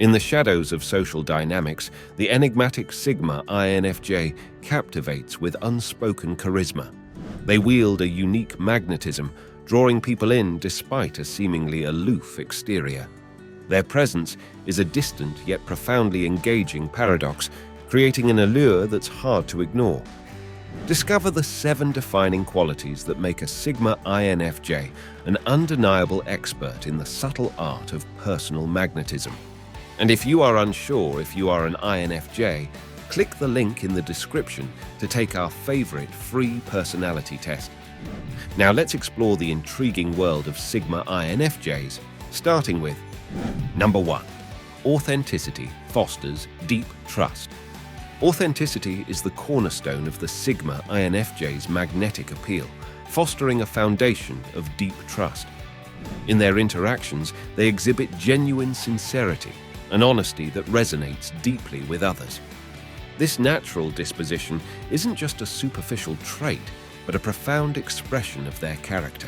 In the shadows of social dynamics, the enigmatic Sigma INFJ captivates with unspoken charisma. They wield a unique magnetism, drawing people in despite a seemingly aloof exterior. Their presence is a distant yet profoundly engaging paradox, creating an allure that's hard to ignore. Discover the 7 defining qualities that make a Sigma INFJ an undeniable expert in the subtle art of personal magnetism. And if you are unsure if you are an INFJ, click the link in the description to take our favorite free personality test. Now let's explore the intriguing world of Sigma INFJs, starting with Number 1. Authenticity fosters deep trust. Authenticity is the cornerstone of the Sigma INFJ's magnetic appeal, fostering a foundation of deep trust. In their interactions, they exhibit genuine sincerity, an honesty that resonates deeply with others. This natural disposition isn't just a superficial trait, but a profound expression of their character.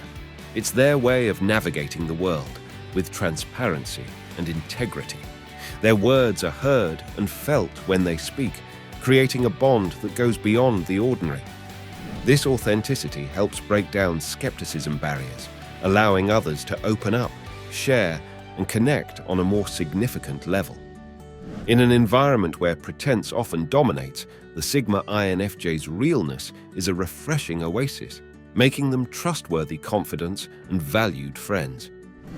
It's their way of navigating the world with transparency and integrity. Their words are heard and felt when they speak, creating a bond that goes beyond the ordinary. This authenticity helps break down skepticism barriers, allowing others to open up, share, and connect on a more significant level. In an environment where pretense often dominates, the Sigma INFJ's realness is a refreshing oasis, making them trustworthy confidants and valued friends.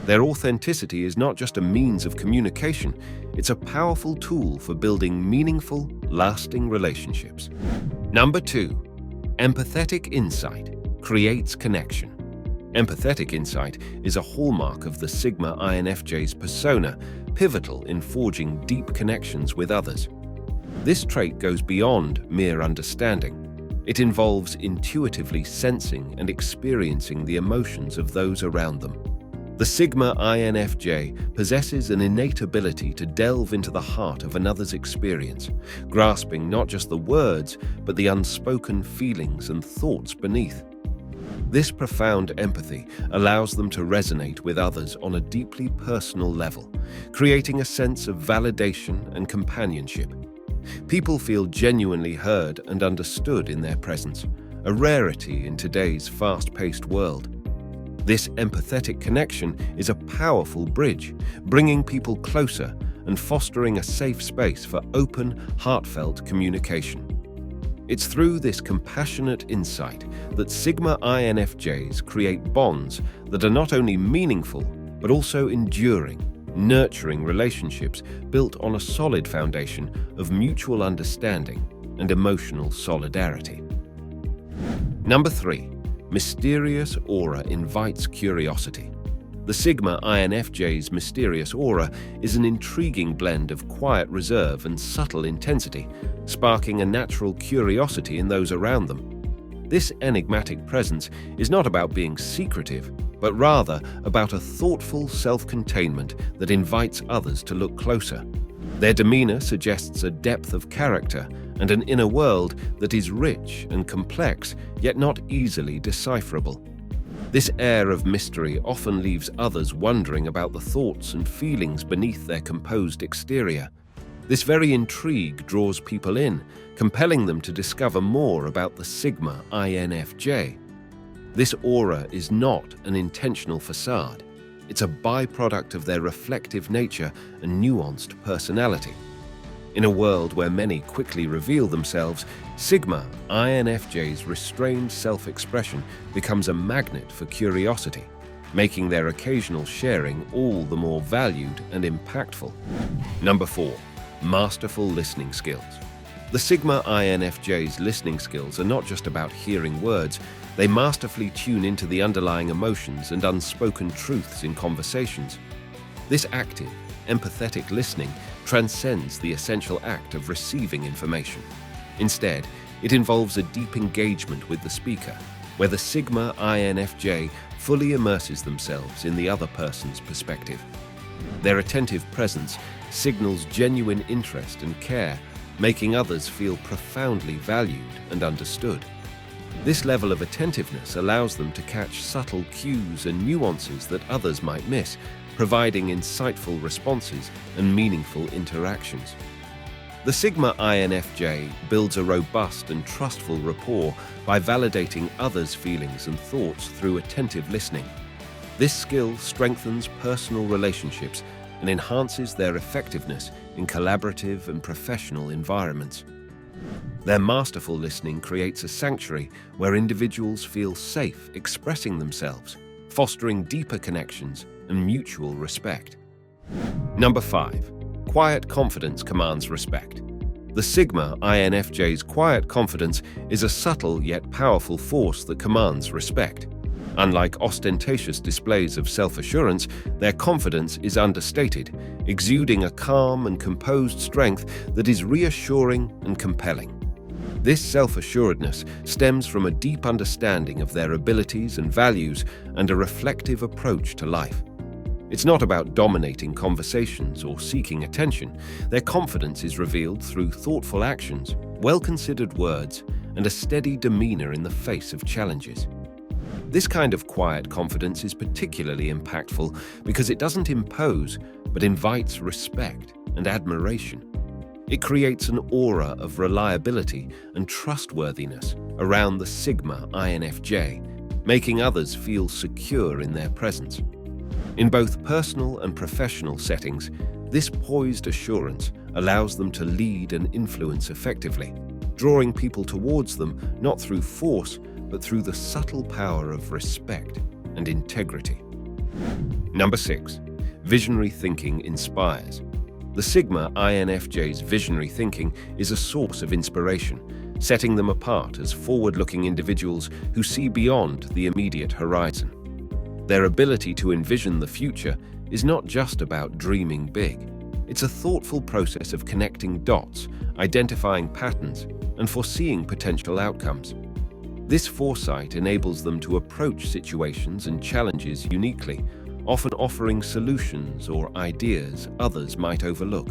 Their authenticity is not just a means of communication, it's a powerful tool for building meaningful, lasting relationships. Number 2. Empathetic insight creates connection. Empathetic insight is a hallmark of the Sigma INFJ's persona, pivotal in forging deep connections with others. This trait goes beyond mere understanding. It involves intuitively sensing and experiencing the emotions of those around them. The Sigma INFJ possesses an innate ability to delve into the heart of another's experience, grasping not just the words, but the unspoken feelings and thoughts beneath. This profound empathy allows them to resonate with others on a deeply personal level, creating a sense of validation and companionship. People feel genuinely heard and understood in their presence, a rarity in today's fast-paced world. This empathetic connection is a powerful bridge, bringing people closer and fostering a safe space for open, heartfelt communication. It's through this compassionate insight that Sigma INFJs create bonds that are not only meaningful, but also enduring, nurturing relationships built on a solid foundation of mutual understanding and emotional solidarity. Number 3. Mysterious aura invites curiosity. The Sigma INFJ's mysterious aura is an intriguing blend of quiet reserve and subtle intensity, sparking a natural curiosity in those around them. This enigmatic presence is not about being secretive, but rather about a thoughtful self-containment that invites others to look closer. Their demeanor suggests a depth of character and an inner world that is rich and complex, yet not easily decipherable. This air of mystery often leaves others wondering about the thoughts and feelings beneath their composed exterior. This very intrigue draws people in, compelling them to discover more about the Sigma INFJ. This aura is not an intentional facade. It's a byproduct of their reflective nature and nuanced personality. In a world where many quickly reveal themselves, Sigma INFJ's restrained self-expression becomes a magnet for curiosity, making their occasional sharing all the more valued and impactful. Number 4. Masterful listening skills. The Sigma INFJ's listening skills are not just about hearing words, they masterfully tune into the underlying emotions and unspoken truths in conversations. This active, empathetic listening transcends the essential act of receiving information. Instead, it involves a deep engagement with the speaker, where the Sigma INFJ fully immerses themselves in the other person's perspective. Their attentive presence signals genuine interest and care, making others feel profoundly valued and understood. This level of attentiveness allows them to catch subtle cues and nuances that others might miss, providing insightful responses and meaningful interactions. The Sigma INFJ builds a robust and trustful rapport by validating others' feelings and thoughts through attentive listening. This skill strengthens personal relationships and enhances their effectiveness in collaborative and professional environments. Their masterful listening creates a sanctuary where individuals feel safe expressing themselves, fostering deeper connections and mutual respect. Number 5. Quiet confidence commands respect. The Sigma INFJ's quiet confidence is a subtle yet powerful force that commands respect. Unlike ostentatious displays of self-assurance, their confidence is understated, exuding a calm and composed strength that is reassuring and compelling. This self-assuredness stems from a deep understanding of their abilities and values and a reflective approach to life. It's not about dominating conversations or seeking attention. Their confidence is revealed through thoughtful actions, well-considered words, and a steady demeanor in the face of challenges. This kind of quiet confidence is particularly impactful because it doesn't impose, but invites respect and admiration. It creates an aura of reliability and trustworthiness around the Sigma INFJ, making others feel secure in their presence. In both personal and professional settings, this poised assurance allows them to lead and influence effectively, drawing people towards them not through force, but through the subtle power of respect and integrity. Number 6. Visionary thinking inspires. The Sigma INFJ's visionary thinking is a source of inspiration, setting them apart as forward-looking individuals who see beyond the immediate horizon. Their ability to envision the future is not just about dreaming big. It's a thoughtful process of connecting dots, identifying patterns, and foreseeing potential outcomes. This foresight enables them to approach situations and challenges uniquely, often offering solutions or ideas others might overlook.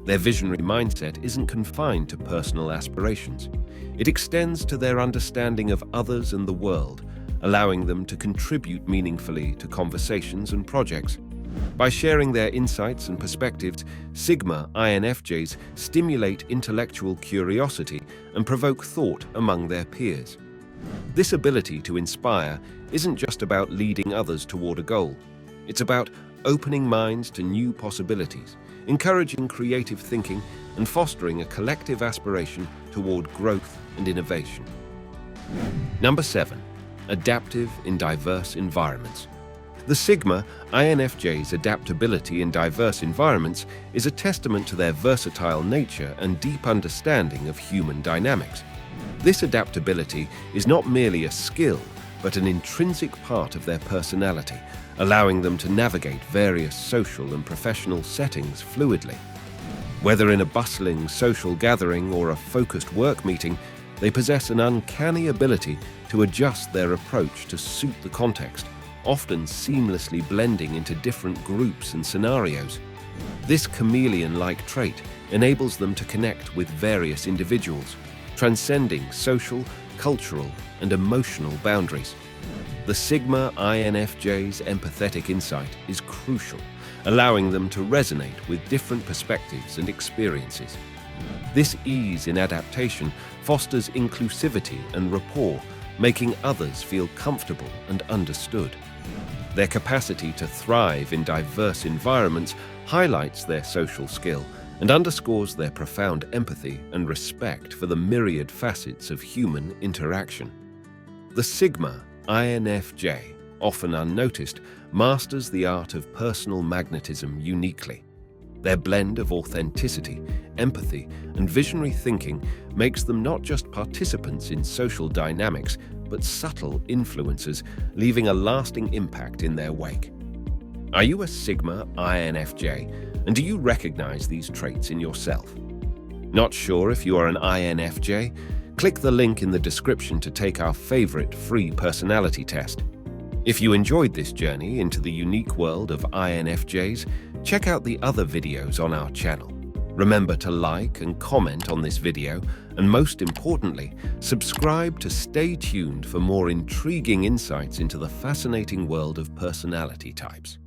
Their visionary mindset isn't confined to personal aspirations. It extends to their understanding of others and the world, allowing them to contribute meaningfully to conversations and projects. By sharing their insights and perspectives, Sigma INFJs stimulate intellectual curiosity and provoke thought among their peers. This ability to inspire isn't just about leading others toward a goal. It's about opening minds to new possibilities, encouraging creative thinking, and fostering a collective aspiration toward growth and innovation. Number 7. Adaptive in diverse environments. The Sigma INFJ's adaptability in diverse environments is a testament to their versatile nature and deep understanding of human dynamics. This adaptability is not merely a skill, but an intrinsic part of their personality, allowing them to navigate various social and professional settings fluidly. Whether in a bustling social gathering or a focused work meeting, they possess an uncanny ability to adjust their approach to suit the context, often seamlessly blending into different groups and scenarios. This chameleon-like trait enables them to connect with various individuals, transcending social, cultural, and emotional boundaries. The Sigma INFJ's empathetic insight is crucial, allowing them to resonate with different perspectives and experiences. This ease in adaptation fosters inclusivity and rapport, making others feel comfortable and understood. Their capacity to thrive in diverse environments highlights their social skill and underscores their profound empathy and respect for the myriad facets of human interaction. The Sigma INFJ, often unnoticed, masters the art of personal magnetism uniquely. Their blend of authenticity, empathy, and visionary thinking makes them not just participants in social dynamics, but subtle influencers, leaving a lasting impact in their wake. Are you a Sigma INFJ, and do you recognize these traits in yourself? Not sure if you are an INFJ? Click the link in the description to take our favorite free personality test. If you enjoyed this journey into the unique world of INFJs, check out the other videos on our channel. Remember to like and comment on this video, and most importantly, subscribe to stay tuned for more intriguing insights into the fascinating world of personality types.